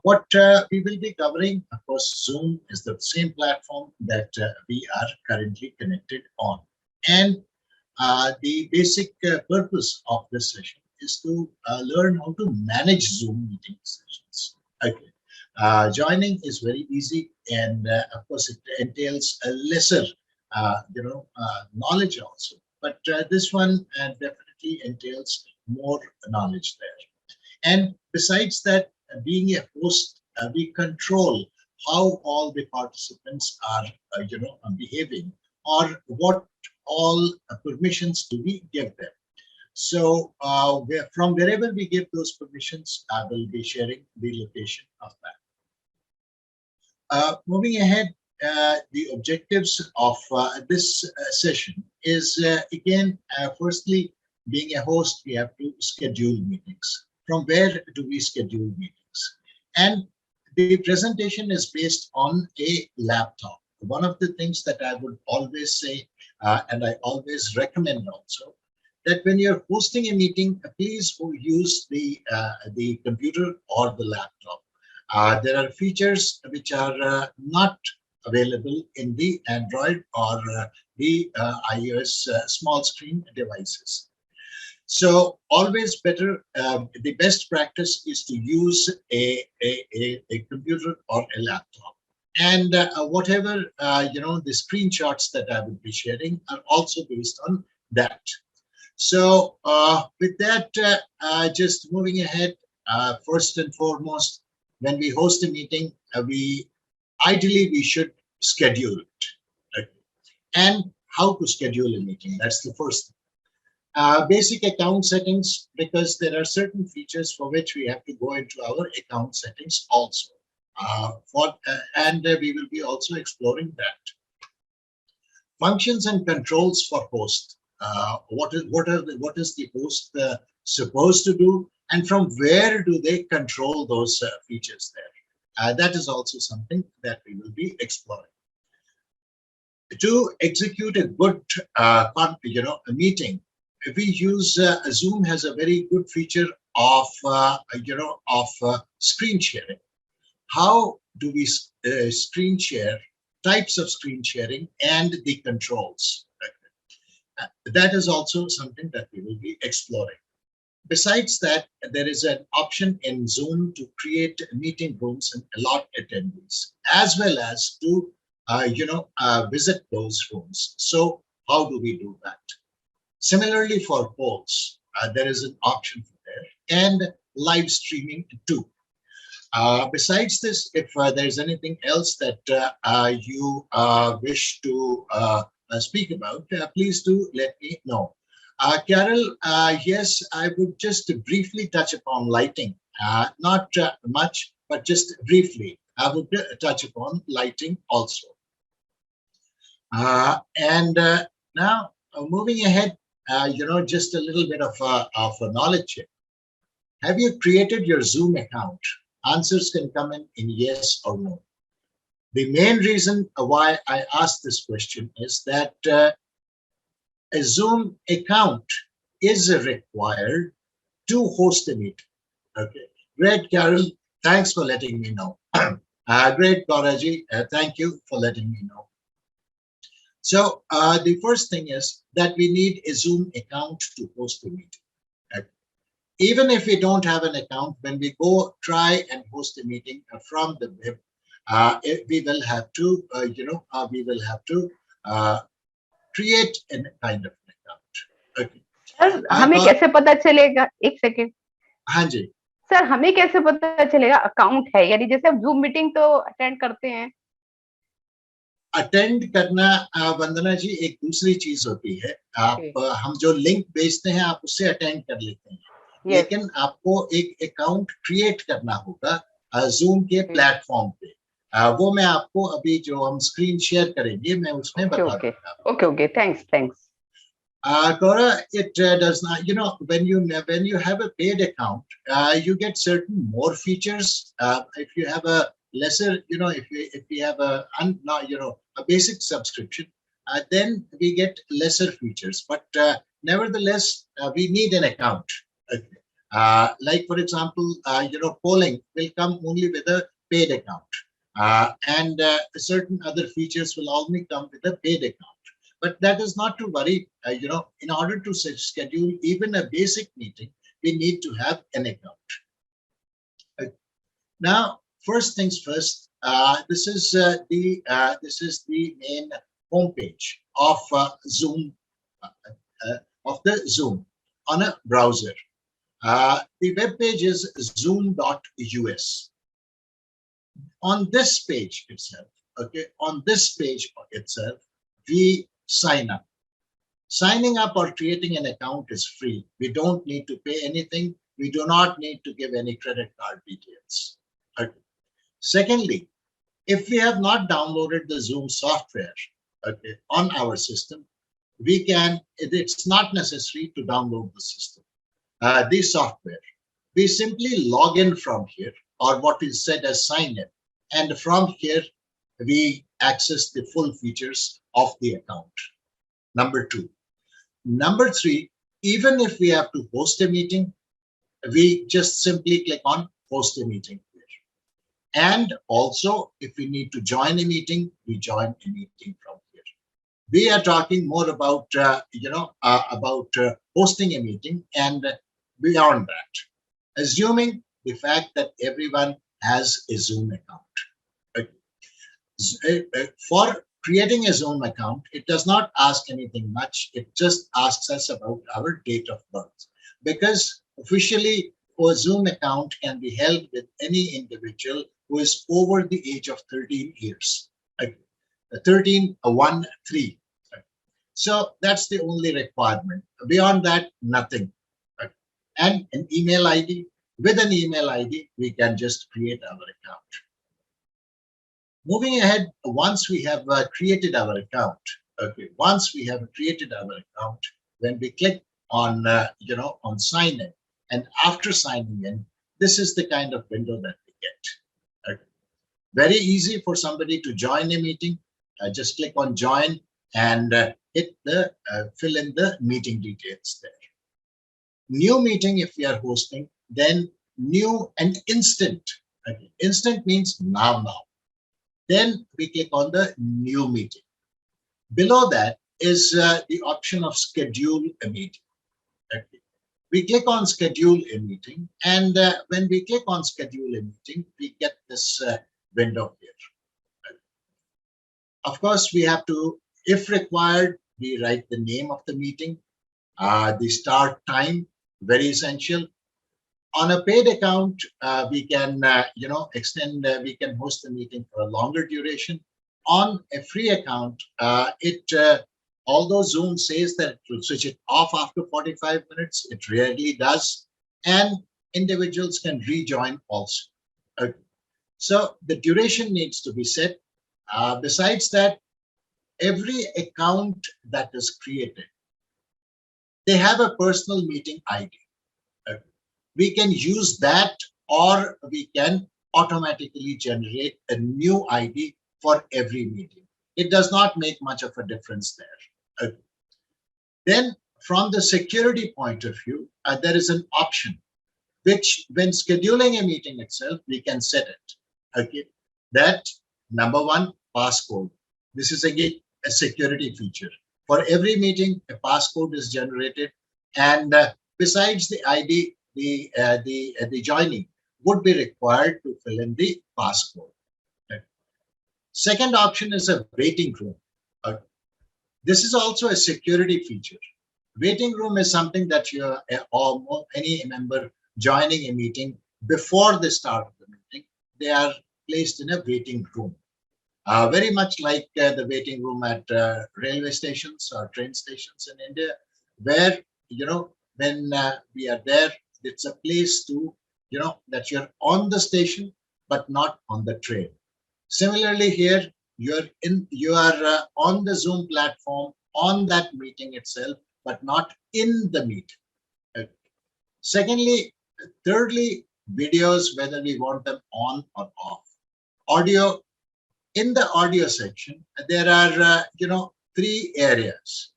What we will be covering, of course, Zoom is the same platform that we are currently connected on. And the basic purpose of this session is to learn how to manage Zoom meeting sessions. Okay. Joining is very easy, and of course, it entails a lesser, knowledge also. But this one definitely entails more knowledge there. And besides that, being a host, we control how all the participants are, behaving, or what all permissions do we give them. So from wherever we give those permissions, I will be sharing the location of that. Moving ahead, the objectives of this session is, again, firstly, being a host, we have to schedule meetings. From where do we schedule meetings? And the presentation is based on a laptop. One of the things that I would always say, and I always recommend also, that when you're hosting a meeting, please use the computer or the laptop. There are features which are not available in the Android or the iOS small screen devices. So always better, the best practice is to use a computer or a laptop. And whatever, the screenshots that I will be sharing are also based on that. So with that, just moving ahead, first and foremost, when we host a meeting, ideally we should schedule it. Okay? And how to schedule a meeting, that's the first thing. Basic account settings, because there are certain features for which we have to go into our account settings also. And we will be also exploring that. Functions and controls for host. What is the host supposed to do, and from where do they control those features there? That is also something that we will be exploring. To execute a good a meeting, we use Zoom has a very good feature of screen sharing. How do we screen share, types of screen sharing, and the controls? That is also something that we will be exploring. Besides that, there is an option in Zoom to create meeting rooms and allot attendees, as well as to visit those rooms. So how do we do that? Similarly, for polls, there is an option for there, and live streaming too. Besides this, if there's anything else that you wish to speak about, please do let me know. Carol, yes, I would just briefly touch upon lighting. Not much, but just briefly, I would touch upon lighting also. And now, moving ahead, just a little bit of a knowledge check. Have you created your Zoom account? Answers can come in yes or no. The main reason why I asked this question is that a Zoom account is required to host a meeting. Okay, great, Carol. Thanks for letting me know. Great, Gauraji. Thank you for letting me know. So the first thing is that we need a Zoom account to host a meeting. Okay. Even if we don't have an account, when we go try and host a meeting from the web, we will have to, create a kind of an account. Okay. Sir हमें कैसे पता चलेगा, एक second. हाँ जी sir, हमें कैसे पता चलेगा अकाउंट है? यानी जैसे हम जूम मीटिंग तो अटेंड करते हैं. अटेंड करना वंदना जी एक दूसरी चीज होती है. आप हम जो लिंक भेजते हैं आप उससे अटेंड कर लेते हैं. लेकिन आपको एक अकाउंट क्रिएट करना होगा जूम के प्लेटफॉर्म पे. वो मैं आपको अभी जो हम स्क्रीन शेयर करेंगे मैं उसमें बता दूंगा. Okay, thanks. Gaura, it does not, when you have a paid account, you get certain more features. If you have a lesser, if you have a basic subscription, then we get lesser features. But nevertheless, we need an account. Okay. Like for example, polling will come only with a paid account, and certain other features will only come with a paid account. But that is not to worry. In order to schedule even a basic meeting, we need to have an account. Now, first things first. This is the main homepage of Zoom, of the Zoom on a browser. The web page is zoom.us. On this page itself, we sign up. Signing up or creating an account is free. We don't need to pay anything. We do not need to give any credit card details. Okay. Secondly, if we have not downloaded the Zoom software, on our system, it's not necessary to download the system, the software. We simply log in from here, or what is said as sign in. And from here, we access the full features of the account. Number two. Number three, even if we have to host a meeting, we just simply click on host a meeting here. And also, if we need to join a meeting, we join a meeting from here. We are talking more about, hosting a meeting and beyond that, assuming the fact that everyone has a Zoom account. For creating a Zoom account, it does not ask anything much. It just asks us about our date of birth, because officially a Zoom account can be held with any individual who is over the age of 13 years. 13, 1, 3. So that's the only requirement. Beyond that, nothing. And an email ID. With an email ID, we can just create our account. Moving ahead, once we have created our account, when we click on, on sign in, and after signing in, this is the kind of window that we get. Very easy for somebody to join a meeting. Just click on join and hit the fill in the meeting details there. New meeting if we are hosting, then new and instant. Instant means now. Then we click on the new meeting. Below that is the option of schedule a meeting. We click on schedule a meeting, and when we click on schedule a meeting, we get this window here. Of course, we have to, if required, we write the name of the meeting, the start time, very essential. On a paid account, we can, extend, we can host the meeting for a longer duration. On a free account, although Zoom says that it will switch it off after 45 minutes, it rarely does. And individuals can rejoin also. So the duration needs to be set. Besides that, every account that is created, they have a personal meeting ID. We can use that, or we can automatically generate a new ID for every meeting. It does not make much of a difference there. Then from the security point of view, there is an option which, when scheduling a meeting itself, we can set it. That number one, passcode. This is again a security feature. For every meeting, a passcode is generated, and besides the ID, the joining would be required to fill in the passcode. Second option is a waiting room. This is also a security feature. Waiting room is something that you or any member joining a meeting before the start of the meeting, they are placed in a waiting room. Very much like the waiting room at railway stations or train stations in India, where, when we are there, it's a place to, that you're on the station, but not on the train. Similarly here, you are on the Zoom platform, on that meeting itself, but not in the meeting. Thirdly, videos, whether we want them on or off. Audio, in the audio section, there are, 3 areas.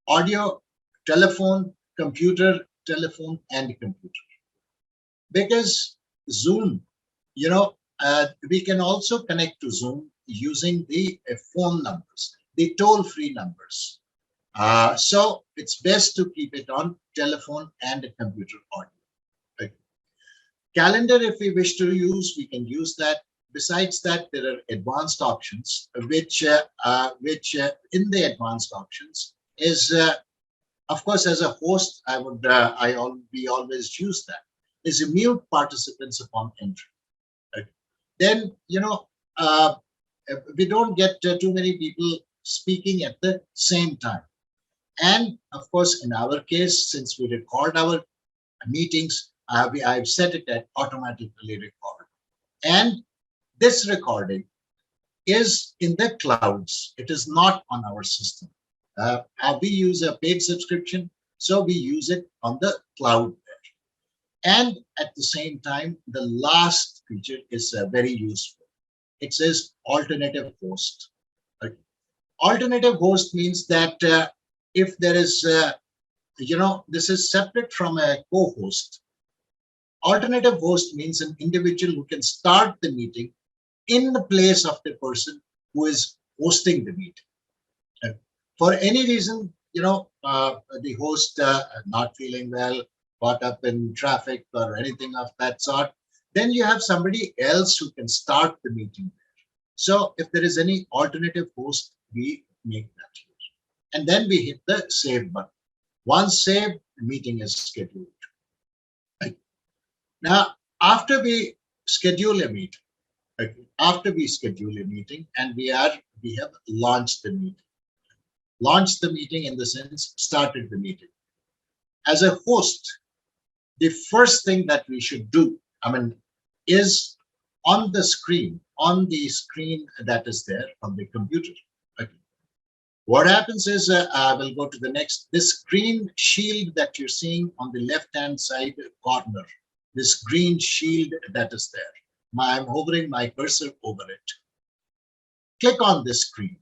Audio, telephone, computer, telephone and computer. Because Zoom, we can also connect to Zoom using the phone numbers, the toll-free numbers. So it's best to keep it on telephone and computer audio. Right? Calendar, if we wish to use, we can use that. Besides that, there are advanced options, which in the advanced options is, of course, as a host, we always use that, is mute participants upon entry. Right? Then, uh, we don't get too many people speaking at the same time. And of course, in our case, since we record our meetings, I've set it at automatically record. And this recording is in the clouds. It is not on our system. We use a paid subscription, so we use it on the cloud there. And at the same time, the last feature is very useful. It says alternative host. Right? Alternative host means that if there is, this is separate from a co-host. Alternative host means an individual who can start the meeting in the place of the person who is hosting the meeting. For any reason, the host not feeling well, caught up in traffic or anything of that sort, then you have somebody else who can start the meeting there. So if there is any alternative host, we make that here. And then we hit the save button. Once saved, the meeting is scheduled. Right? Now, after we schedule a meeting, and we have launched the meeting. Launched the meeting in the sense, started the meeting. As a host, the first thing that we should do, is on the screen that is there on the computer. Okay. What happens is, we'll go to the next, this green shield that you're seeing on the left-hand side corner, this green shield that is there. I'm hovering my cursor over it. Click on this screen.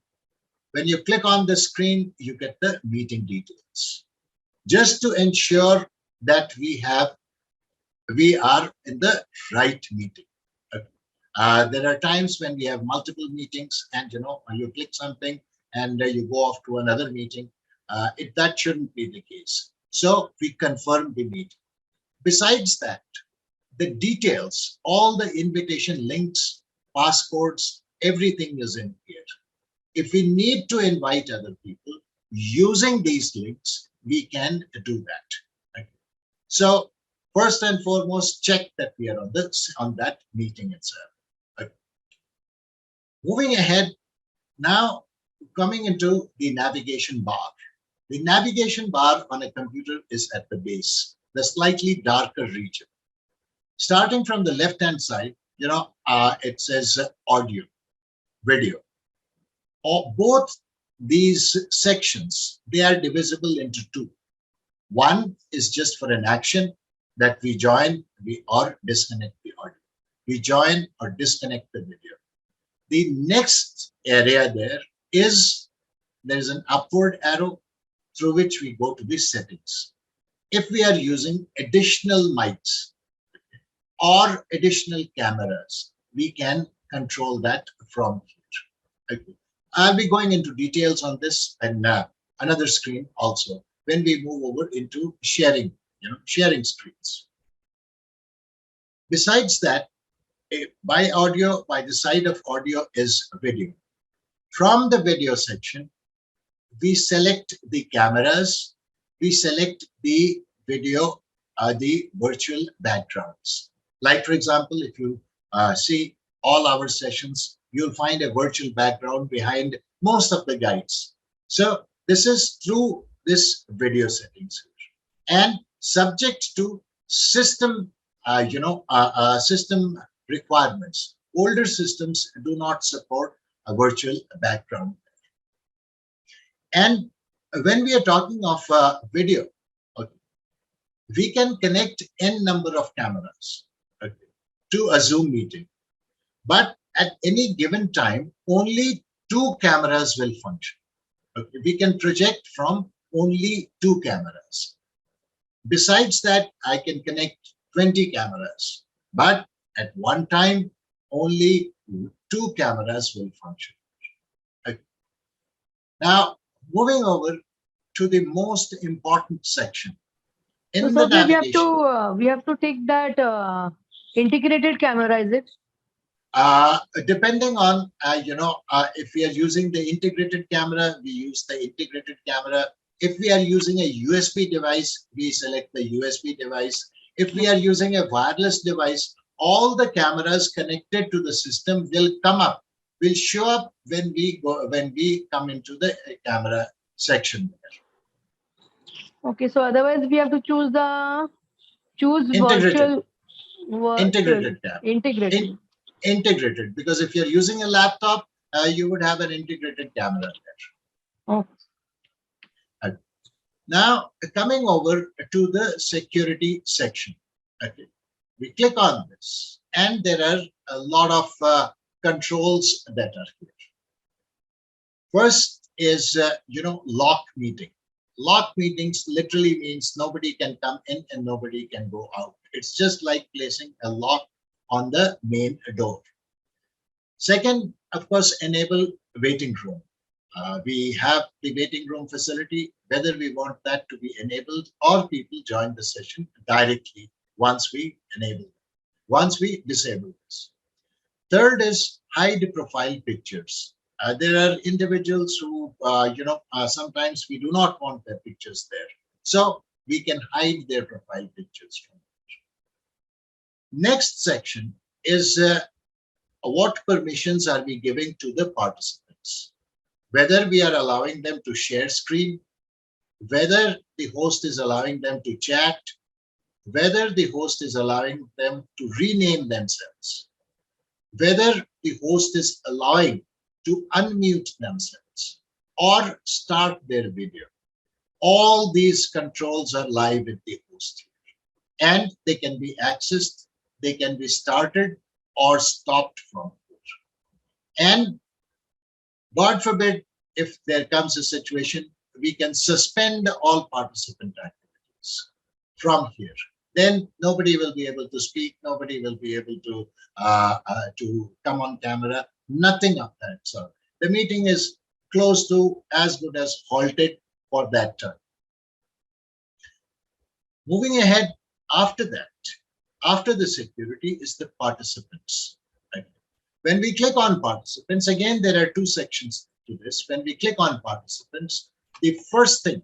When you click on the screen, you get the meeting details. Just to ensure that we are in the right meeting. There are times when we have multiple meetings and you click something and you go off to another meeting. That shouldn't be the case. So we confirm the meeting. Besides that, the details, all the invitation links, passcodes, everything is in here. If we need to invite other people using these links, we can do that. Okay. So first and foremost, check that we are on that meeting itself. Okay. Moving ahead, now coming into the navigation bar. The navigation bar on a computer is at the base, the slightly darker region. Starting from the left-hand side, it says audio, video. Both these sections, they are divisible into two. One is just for an action that we join or disconnect the audio. We join or disconnect the video. The next area there's an upward arrow through which we go to the settings. If we are using additional mics or additional cameras, we can control that from here. Okay. I'll be going into details on this and another screen also when we move over into sharing screens. Besides that, by the side of audio is video. From the video section, we select the cameras, we select the video, the virtual backgrounds. Like, for example, if you see all our sessions, you'll find a virtual background behind most of the guides. So this is through this video settings and subject to system, system requirements. Older systems do not support a virtual background. And when we are talking of video, okay, we can connect n number of cameras, okay, to a Zoom meeting. But at any given time, only 2 cameras will function. Okay. We can project from only 2 cameras. Besides that, I can connect 20 cameras, but at one time, only 2 cameras will function. Okay. Now, moving over to the most important section So, in the sir, navigation. we have to take that integrated camera, is it? Depending on, if we are using the integrated camera, we use the integrated camera. If we are using a USB device, we select the USB device. If we are using a wireless device, all the cameras connected to the system will come up, will show up when we come into the camera section. Okay, so otherwise we have to choose Integrated, virtual integrated camera. integrated. Integrated, because if you're using a laptop, you would have an integrated camera there. Okay. Now, coming over to the security section. Okay. We click on this, and there are a lot of controls that are here. First is, lock meeting. Lock meetings literally means nobody can come in and nobody can go out. It's just like placing a lock on the main door. Second, of course, enable waiting room. We have the waiting room facility, whether we want that to be enabled or people join the session directly once we enable it, once we disable this. Third is hide profile pictures. There are individuals who, sometimes we do not want their pictures there. So we can hide their profile pictures from there. Next section is what permissions are we giving to the participants? Whether we are allowing them to share screen, whether the host is allowing them to chat, whether the host is allowing them to rename themselves, whether the host is allowing to unmute themselves or start their video. All these controls are live with the host, and they can be accessed, they can be started or stopped from here. And God forbid, if there comes a situation, we can suspend all participant activities from here. Then nobody will be able to speak, nobody will be able to come on camera, nothing of that sort. The meeting is close to as good as halted for that time. Moving ahead, after that, after the security is the participants. Right? When we click on participants, again, there are 2 sections to this. When we click on participants, the first thing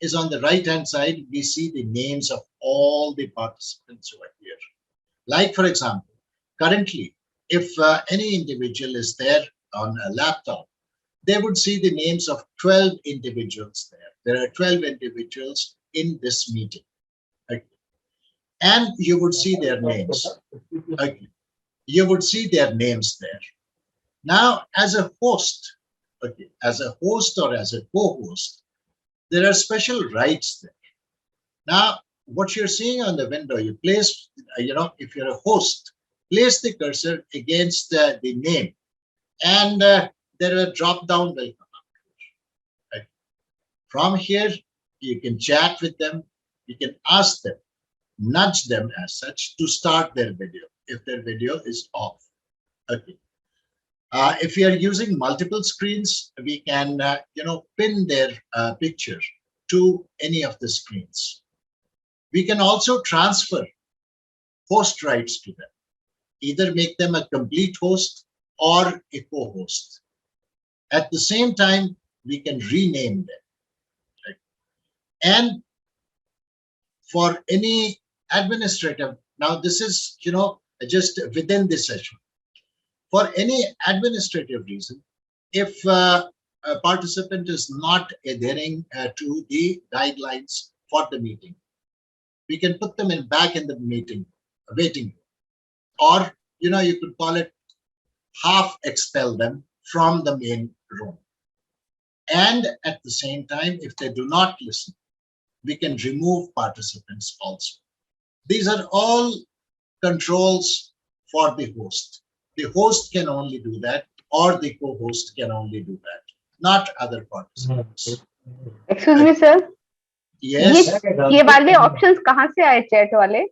is on the right-hand side, we see the names of all the participants who are here. Like, for example, currently, if any individual is there on a laptop, they would see the names of 12 individuals there. There are 12 individuals in this meeting. Okay. And you would see their names. Okay. You would see their names there. Now, as a host, okay, as a host or as a co-host, there are special rights there. Now, what you're seeing on the window, you place, if you're a host, place the cursor against the name, and there are drop-down will come up. Right? From here, you can chat with them, you can ask them, nudge them as such to start their video if their video is off. Okay. If we are using multiple screens, we can, pin their picture to any of the screens. We can also transfer host rights to them, either make them a complete host or a co-host. At the same time, we can rename them. Right? And for any administrative, now this is, just within this session. For any administrative reason, if a participant is not adhering to the guidelines for the meeting, we can put them back in the meeting, waiting room. Or, you could call it half expel them from the main room. And at the same time, if they do not listen, we can remove participants also. These are all controls for the host. The host can only do that, or the co-host can only do that, not other participants. Excuse me, sir. Yes. ये वाले options कहाँ से आए chat वाले?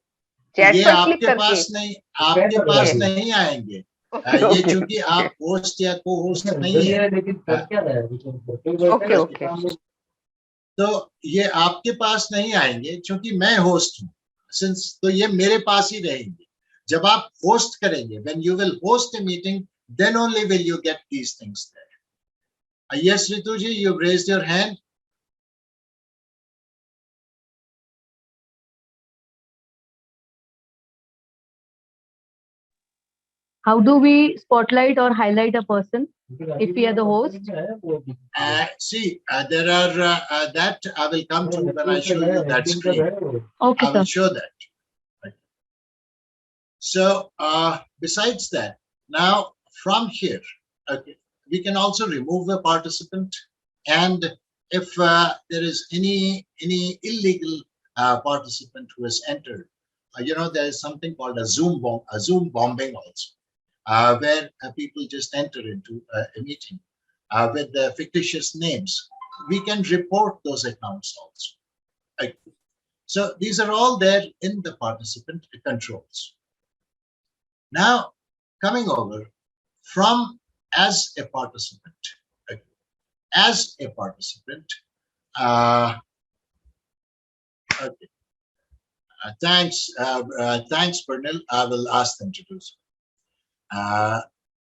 Chat ये पर click आपके करके? आपके पास Okay. नहीं आएंगे। Okay, ये okay, चूंकि आप okay. होस्ट या को होस्ट नहीं है, Okay, okay. तो ये आपके पास नहीं आएंगे क्योंकि मैं होस्ट हूँ। सिंस तो ये मेरे पास ही रहेंगे। जब आप होस्ट करेंगे, when you will host a meeting, then only will you get these things there. Yes, Rituji, you've raised your hand. How do we spotlight or highlight a person if we are the host? See, there are that I will come to when I show you that screen. Okay, I will sir. show that. So besides that, now from here, okay, we can also remove a participant, and if there is any illegal participant who has entered, there is something called a Zoom bombing also, where people just enter into a meeting with the fictitious names. We can report those accounts also. Okay. So these are all there in the participant controls. Now, coming over from as a participant, okay, as a participant, okay, thanks, Pernil. I will ask them to do so.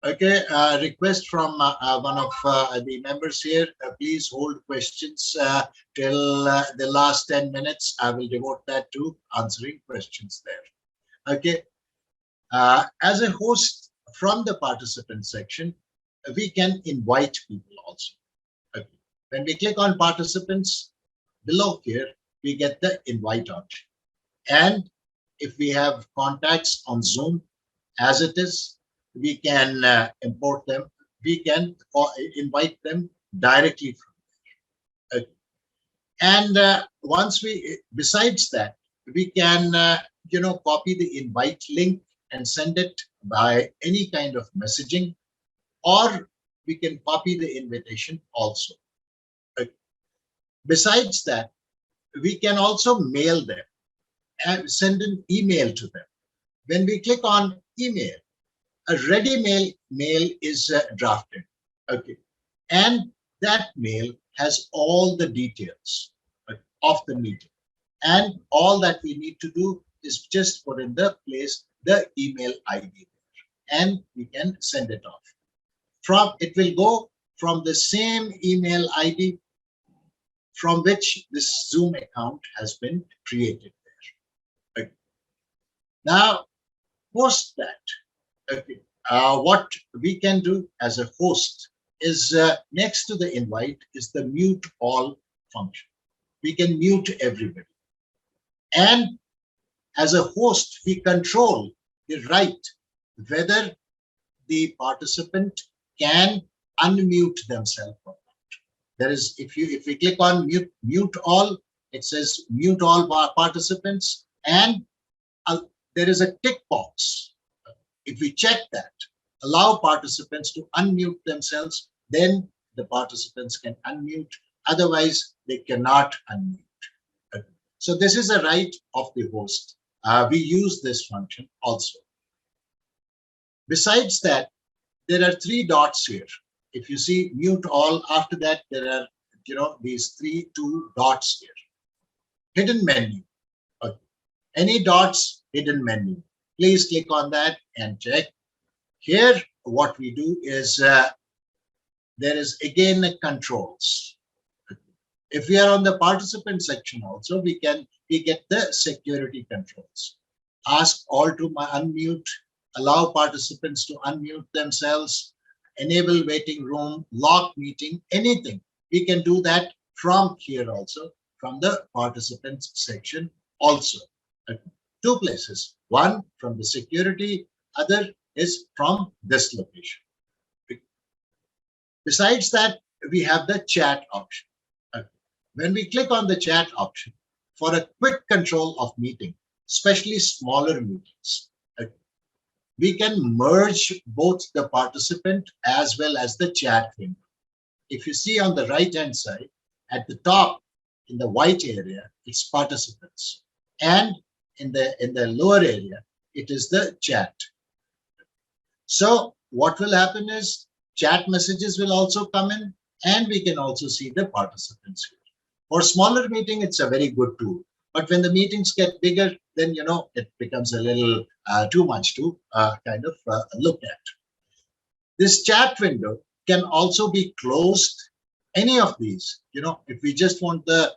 Okay, request from one of the members here. Please hold questions till the last 10 minutes. I will devote that to answering questions there. Okay. As a host from the participant section, we can invite people also. Okay. When we click on participants, below here, we get the invite option. And if we have contacts on Zoom, as it is, we can import them. We can invite them directly from there. Okay. And besides that, we can, copy the invite link and send it by any kind of messaging, or we can copy the invitation also. Besides that, we can also mail them and send an email to them. When we click on email, a ready mail is drafted. Okay. And that mail has all the details of the meeting. And all that we need to do is just put in the place the email ID there, and we can send it off. It will go from the same email ID from which this Zoom account has been created there. Okay. Now, post that, okay, what we can do as a host is next to the invite is the mute all function. We can mute everybody. And as a host, we control the right whether the participant can unmute themselves or not. There is, if we click on mute all, it says mute all participants, and there is a tick box. If we check that, allow participants to unmute themselves, then the participants can unmute. Otherwise, they cannot unmute. So this is a right of the host. We use this function also. Besides that, there are three dots here. If you see mute all, after that, there are, these two dots here. Hidden menu. Okay. Any dots, hidden menu. Please click on that and check. Here, what we do is there is again controls. If we are on the participant section also, we get the security controls. Ask all to unmute, allow participants to unmute themselves, enable waiting room, lock meeting, anything. We can do that from here also, from the participants section also. Two places, one from the security, other is from this location. Besides that, we have the chat option. When we click on the chat option, for a quick control of meeting, especially smaller meetings, we can merge both the participant as well as the chat window. If you see on the right hand side, at the top, in the white area, it's participants. And in the lower area, it is the chat. So what will happen is chat messages will also come in, and we can also see the participants here. For smaller meeting, it's a very good tool. But when the meetings get bigger, then it becomes a little too much to kind of look at. This chat window can also be closed. Any of these, if we just want the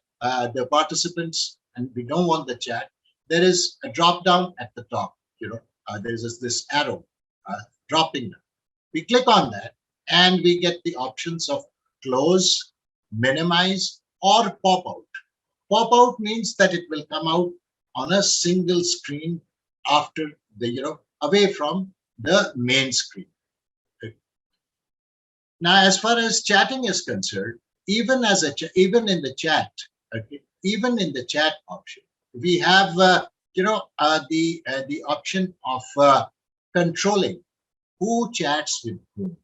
participants and we don't want the chat, there is a drop down at the top. There is this arrow dropping down. We click on that and we get the options of close, minimize, or pop out. Pop out means that it will come out on a single screen after the away from the main screen. Now, as far as chatting is concerned, even in the chat, even in the chat option, we have the option of controlling who chats with whom.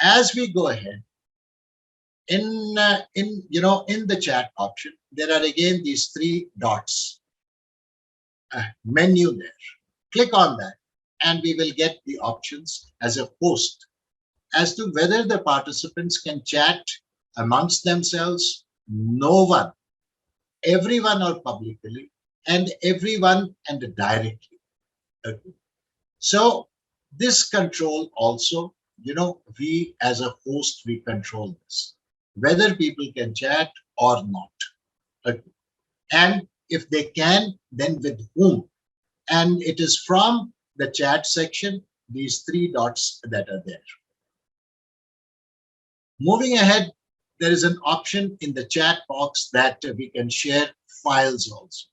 As we go ahead, in the chat option, there are again these three dots, menu there. Click on that, and we will get the options as a host as to whether the participants can chat amongst themselves, no one, everyone or publicly, and everyone and directly. Okay. So this control also, we as a host, we control this, whether people can chat or not. Okay. And if they can, then with whom. And it is from the chat section, these three dots that are there. Moving ahead, there is an option in the chat box that we can share files also.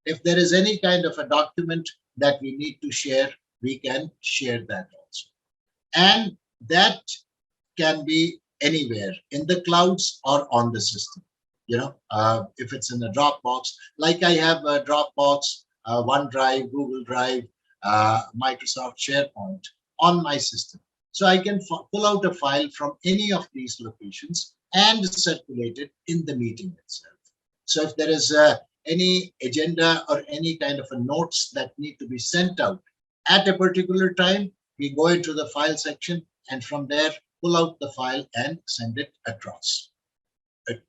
If there is any kind of a document that we need to share, we can share that also. And that can be anywhere in the clouds or on the system. If it's in a Dropbox, like I have a Dropbox, OneDrive, Google Drive, Microsoft SharePoint on my system. So I can pull out a file from any of these locations and circulate it in the meeting itself. So if there is any agenda or any kind of a notes that need to be sent out at a particular time, we go into the file section and from there pull out the file and send it across. Okay.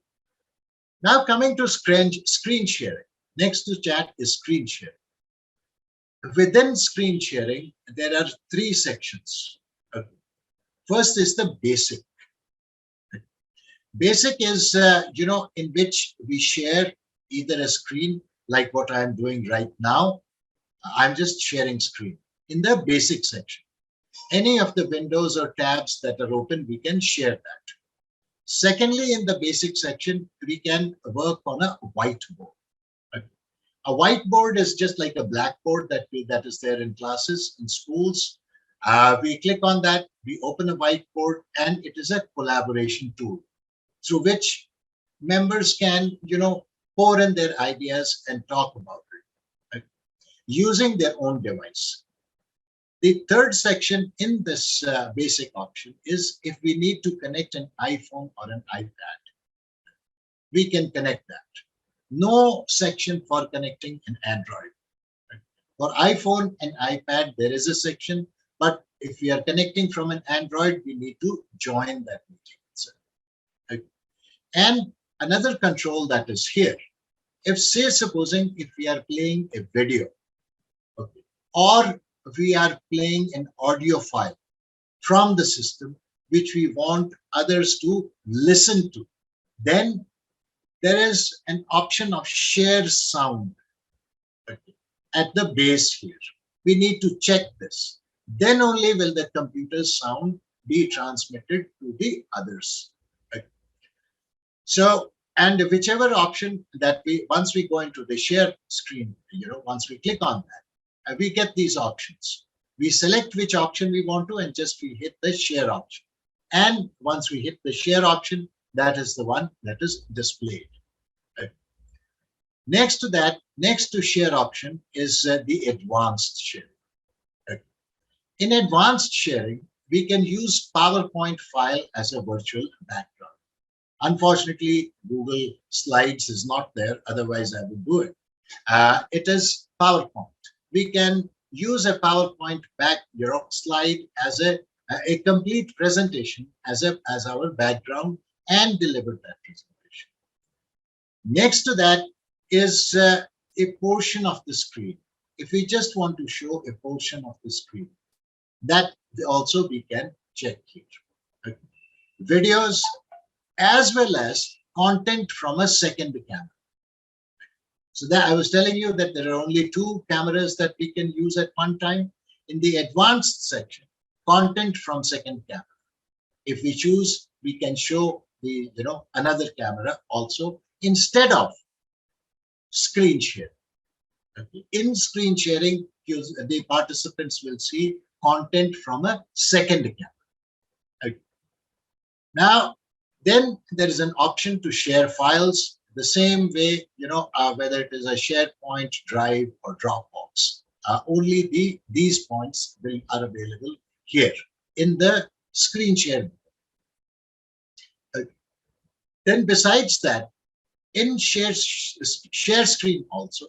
Now coming to screen sharing. Next to chat is screen sharing. Within screen sharing, there are three sections. Okay. First is the basic. Basic is, in which we share either a screen like what I'm doing right now. I'm just sharing screen. In the basic section, any of the windows or tabs that are open, we can share that. Secondly, in the basic section, we can work on a whiteboard. A whiteboard is just like a blackboard that is there in classes, in schools. We click on that, we open a whiteboard, and it is a collaboration tool through which members can, pour in their ideas and talk about it, right, using their own device. The third section in this basic option is if we need to connect an iPhone or an iPad, we can connect that. No section for connecting an Android. For iPhone and iPad, there is a section, but if we are connecting from an Android, we need to join that meeting itself. Okay. And another control that is here, if say supposing if we are playing a video, okay, or we are playing an audio file from the system, which we want others to listen to, then there is an option of share sound, okay, at the base here. We need to check this. Then only will the computer's sound be transmitted to the others. Okay. So, and whichever option that once we go into the share screen, once we click on that, we get these options. We select which option we want to and just we hit the share option. And once we hit the share option, that is the one that is displayed. Okay. Next to that, next to share option is the advanced sharing. Okay. In advanced sharing, we can use PowerPoint file as a virtual background. Unfortunately, Google Slides is not there. Otherwise, I would do it. It is PowerPoint. We can use a PowerPoint back slide as a complete presentation as our background and deliver that presentation. Next to that is a portion of the screen. If we just want to show a portion of the screen, that also we can check here. Okay. Videos as well as content from a second camera. So that I was telling you that there are only 2 cameras that we can use at one time. In the advanced section, content from second camera. If we choose, we can show the another camera also instead of screen share. Okay. In screen sharing, the participants will see content from a second camera. Okay. Now, then there is an option to share files the same way, whether it is a SharePoint, Drive, or Dropbox. Only these points are available here in the screen share. Then besides that, in share screen also,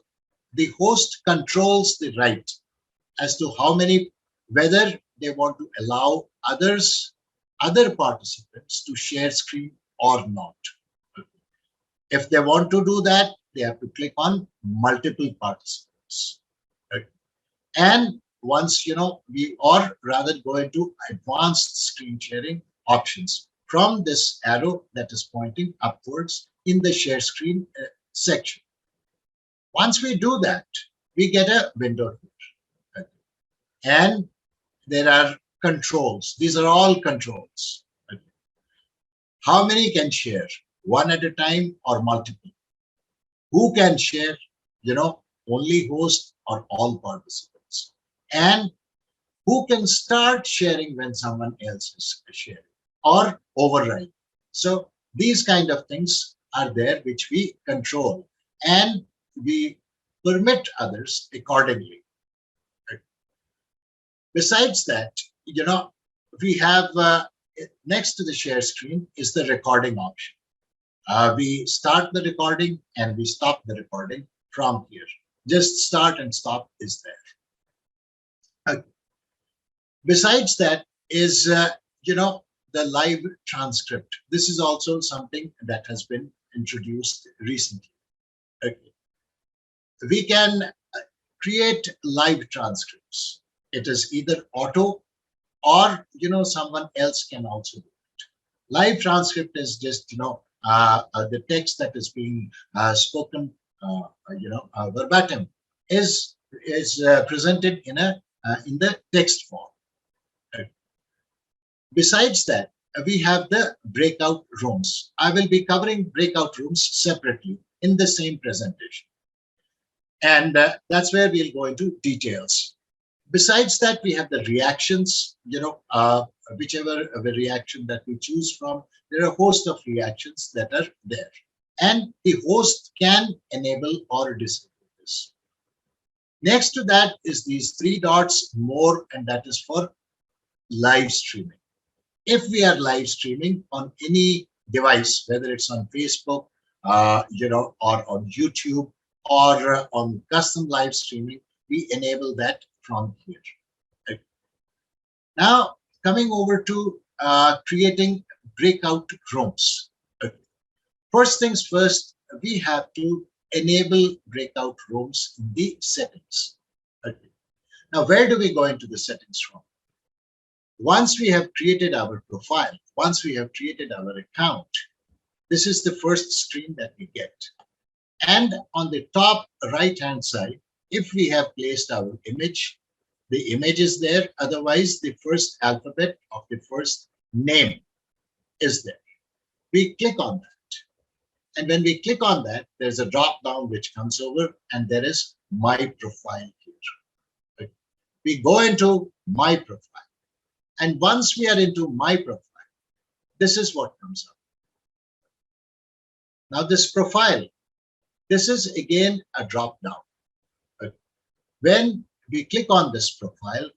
the host controls the right as to how many, whether they want to allow other participants to share screen or not. If they want to do that, they have to click on multiple participants. Right? And once, we or rather go into advanced screen sharing options from this arrow that is pointing upwards in the share screen section. Once we do that, we get a window here. Okay. And there are controls. These are all controls. Okay. How many can share? One at a time or multiple? Who can share? Only host or all participants? And who can start sharing when someone else is sharing or override? So these kind of things are there which we control and we permit others accordingly. Right? Besides that, we have next to the share screen is the recording option. We start the recording and we stop the recording from here. Just start and stop is there. Besides that is, the live transcript. This is also something that has been introduced recently. Okay. We can create live transcripts. It is either auto or, someone else can also do it. Live transcript is just, the text that is being spoken, verbatim is presented in the text form. Right. Besides that, we have the breakout rooms. I will be covering breakout rooms separately in the same presentation, and that's where we'll go into details. Besides that, we have the reactions. Whichever reaction that we choose from, there are a host of reactions that are there. And the host can enable or disable this. Next to that is these 3 dots, more, and that is for live streaming. If we are live streaming on any device, whether it's on Facebook, or on YouTube, or on custom live streaming, we enable that from here. Right. Now, coming over to creating breakout rooms. Okay. First things first, we have to enable breakout rooms in the settings. Okay. Now, where do we go into the settings from? Once we have created our profile, once we have created our account, this is the first screen that we get. And on the top right-hand side, if we have placed our image, the image is there. Otherwise, the first alphabet of the first name is there. We click on that. And when we click on that, there's a drop down which comes over and there is My Profile here. Right? We go into My Profile. And once we are into My Profile, this is what comes up. Now this profile, this is again a drop down. Right? When we click on this profile,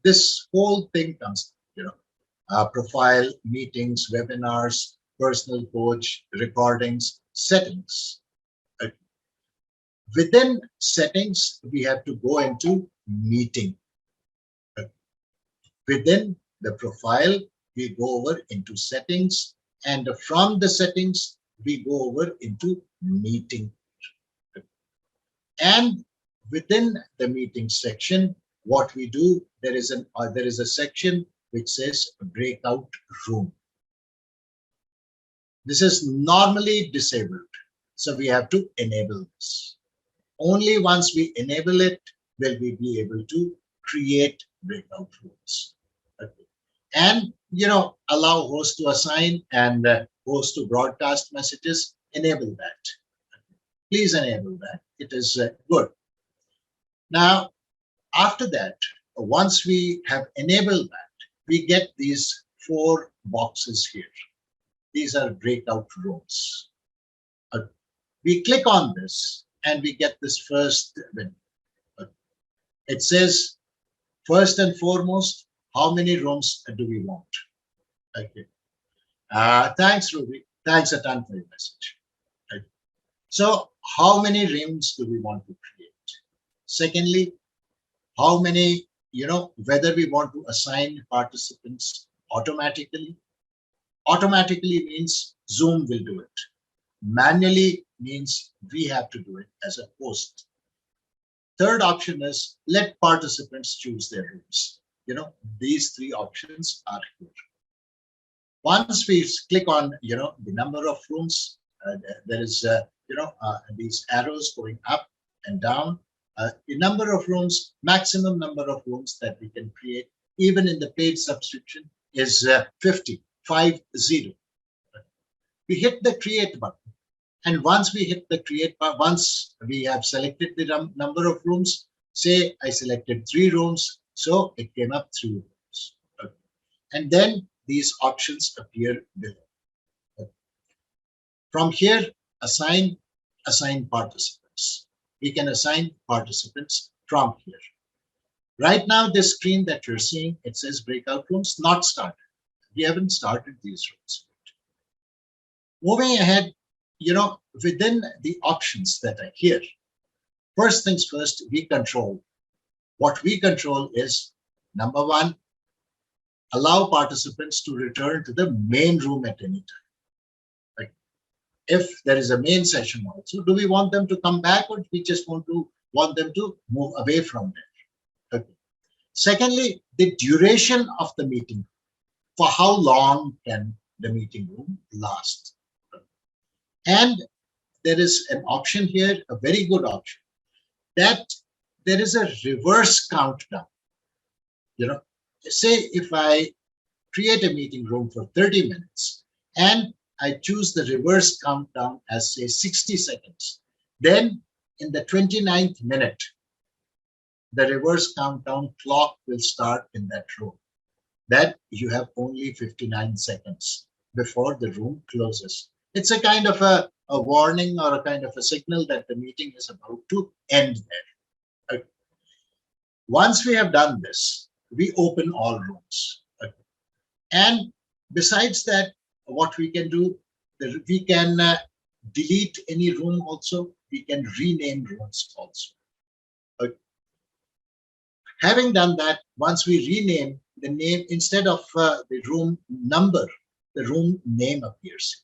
this whole thing comes, profile, meetings, webinars, personal coach, recordings, settings. Uh, Within settings, we have to go into meeting. Uh, Within the profile, we go over into settings, and from the settings, we go over into meeting. And within the meeting section, what we do, there is a section which says breakout room. This is normally disabled, so we have to enable this. Only once we enable it will we be able to create breakout rooms. Okay. And allow host to assign and host to broadcast messages. Enable that. Please enable that. It is good. Now, after that, once we have enabled that, we get these 4 boxes here. These are breakout rooms. We click on this and we get this first window. It says, first and foremost, how many rooms do we want? Okay. Thanks, Ruby. Thanks a ton for your message. Okay. So, how many rooms do we want to create? Secondly, how many, whether we want to assign participants automatically. Automatically means Zoom will do it. Manually means we have to do it as a host. Third option is let participants choose their rooms. These 3 options are here. Once we click on, the number of rooms, there is, these arrows going up and down. The number of rooms, maximum number of rooms that we can create, even in the paid subscription, is 50. We hit the create button. And once we hit the create button, once we have selected the number of rooms, say I selected 3 rooms, so it came up 3 rooms. Okay. And then these options appear below. Okay. From here, assign participants. We can assign participants from here. Right now, this screen that you're seeing, it says breakout rooms not started. We haven't started these rooms yet. Moving ahead, within the options that are here, first things first, we control. What we control is, number 1, allow participants to return to the main room at any time. Like if there is a main session also, do we want them to come back, or do we just want them to move away from there? Okay. Secondly, the duration of the meeting. For how long can the meeting room last? And there is an option here, a very good option, that there is a reverse countdown. Say if I create a meeting room for 30 minutes and I choose the reverse countdown as say 60 seconds, then in the 29th minute, the reverse countdown clock will start in that room. That you have only 59 seconds before the room closes. It's a kind of a warning or a kind of a signal that the meeting is about to end there. Okay. Once we have done this, we open all rooms. Okay. And besides that, what we can do, we can delete any room also. We can rename rooms also. Okay. Having done that, once we rename the name, instead of the room number, the room name appears.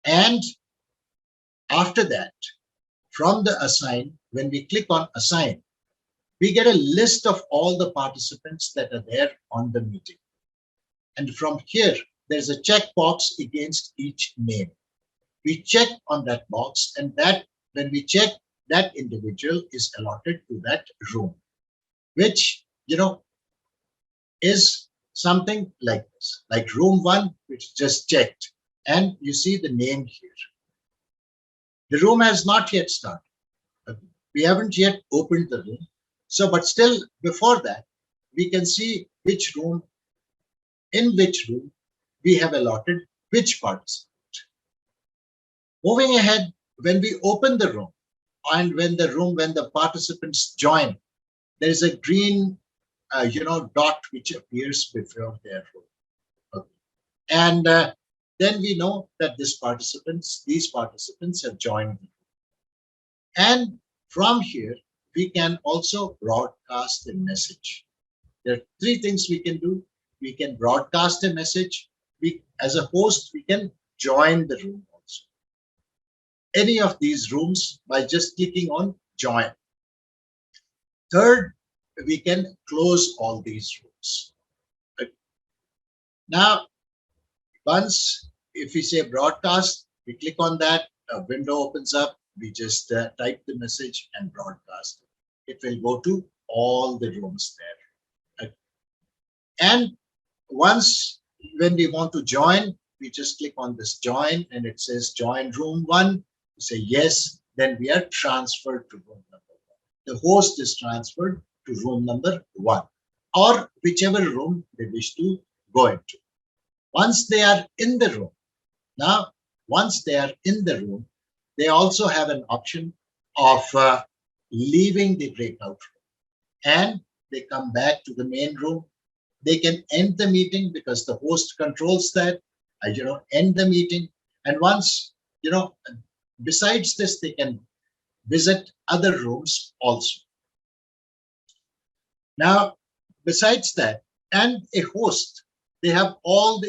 And after that, from the assign, when we click on assign, we get a list of all the participants that are there on the meeting. And from here, there's a checkbox against each name. We check on that box, and that when we check, that individual is allotted to that room, which, is something like this, like room 1, which just checked. And you see the name here. The room has not yet started. We haven't yet opened the room. So, but still before that, we can see which room, in which room we have allotted which participant. Moving ahead, when we open the room and when the participants join, there is a green, dot which appears before their room. Okay. And then we know that these participants have joined. And from here, we can also broadcast a message. There are three things we can do. We can broadcast a message. As a host, we can join the room also. Any of these rooms by just clicking on join. Third, we can close all these rooms. Now, once if we say broadcast, we click on that, a window opens up, we just type the message and broadcast it. It will go to all the rooms there. And once when we want to join, we just click on this join and it says join room 1. We say yes, then we are transferred to room number 1. The host is transferred to room number 1 or whichever room they wish to go into. Once they are in the room, now once they are in the room, they also have an option of leaving the breakout room and they come back to the main room. They can end the meeting because the host controls that, end the meeting. And once, besides this, they can visit other rooms also. Now, besides that, and a host, they have all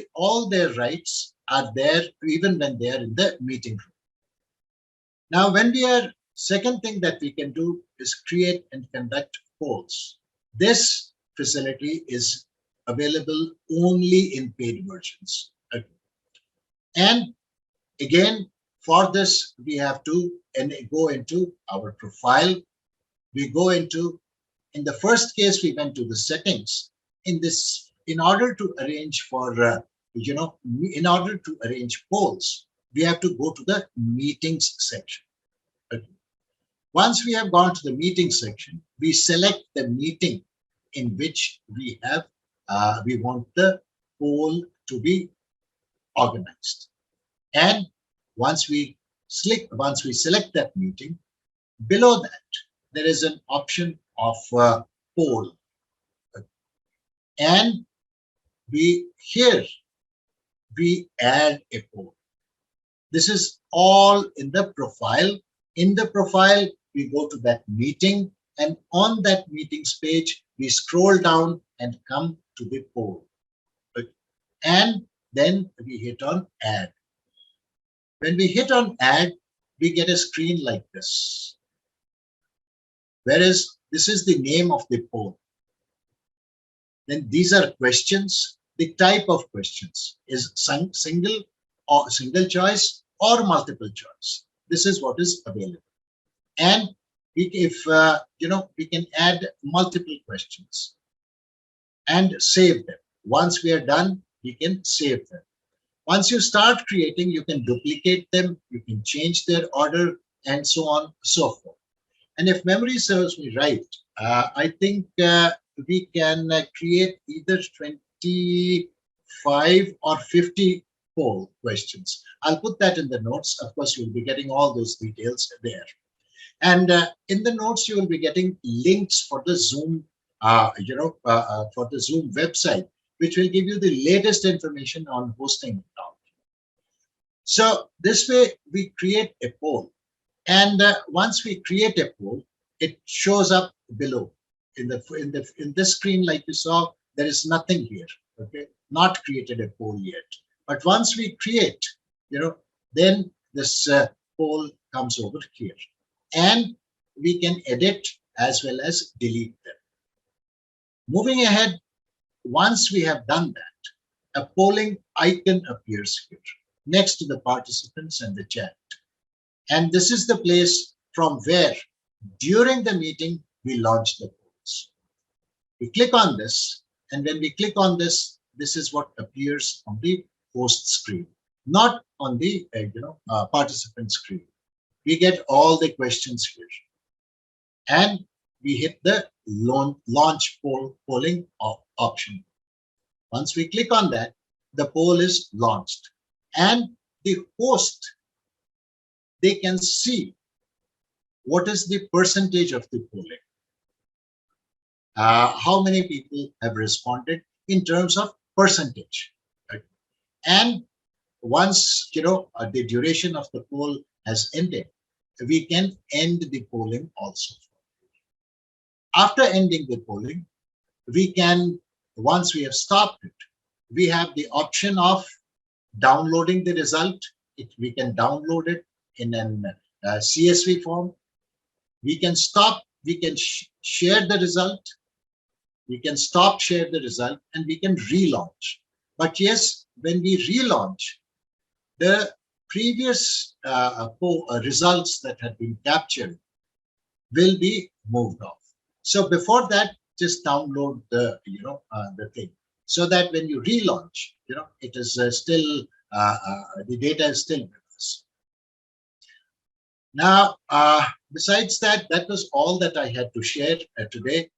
their rights are there even when they are in the meeting room. Now, second thing that we can do is create and conduct polls. This facility is available only in paid versions. And again, for this, we have to go into our profile. We go into, in the first case, we went to the settings. In order to arrange for, in order to arrange polls, we have to go to the meetings section. Once we have gone to the meeting section, we select the meeting in which we want the poll to be organized. And once we select that meeting, below that there is an option of poll, and we add a poll. This is all in the profile. In the profile, we go to that meeting, and on that meetings page, we scroll down and come to the poll. And then we hit on add. When we hit on add, we get a screen like this. Whereas this is the name of the poll. Then these are questions. The type of questions is single choice or multiple choice. This is what is available. And we can add multiple questions and save them. Once we are done, we can save them. Once you start creating, you can duplicate them, you can change their order, and so on, so forth. And if memory serves me right, I think we can create either 25 or 50 poll questions. I'll put that in the notes. Of course, you'll be getting all those details there. And in the notes, you will be getting links for the Zoom, for the Zoom website, which will give you the latest information on hosting account. So this way, we create a poll. And once we create a poll, it shows up below. In this screen, like you saw, there is nothing here. Okay, not created a poll yet. But once we create, then this poll comes over here, and we can edit as well as delete them. Moving ahead, once we have done that, a polling icon appears here next to the participants and the chat. And this is the place from where, during the meeting, we launch the polls. We click on this, and when we click on this, this is what appears on the host screen, not on the participant screen. We get all the questions here, and we hit the launch polling option. Once we click on that, the poll is launched, and the host, they can see what is the percentage of the polling, how many people have responded in terms of percentage. Right? And once the duration of the poll has ended, we can end the polling also. After ending the polling, we can, once we have stopped it, we have the option of downloading the result. We can download it in an CSV form. We can stop, we can share the result. We can stop share the result, and we can relaunch. But yes, when we relaunch, the previous results that had been captured will be moved off. So before that, just download the thing, so that when you relaunch, it is still the data is still with us. Now, besides that, that was all that I had to share today.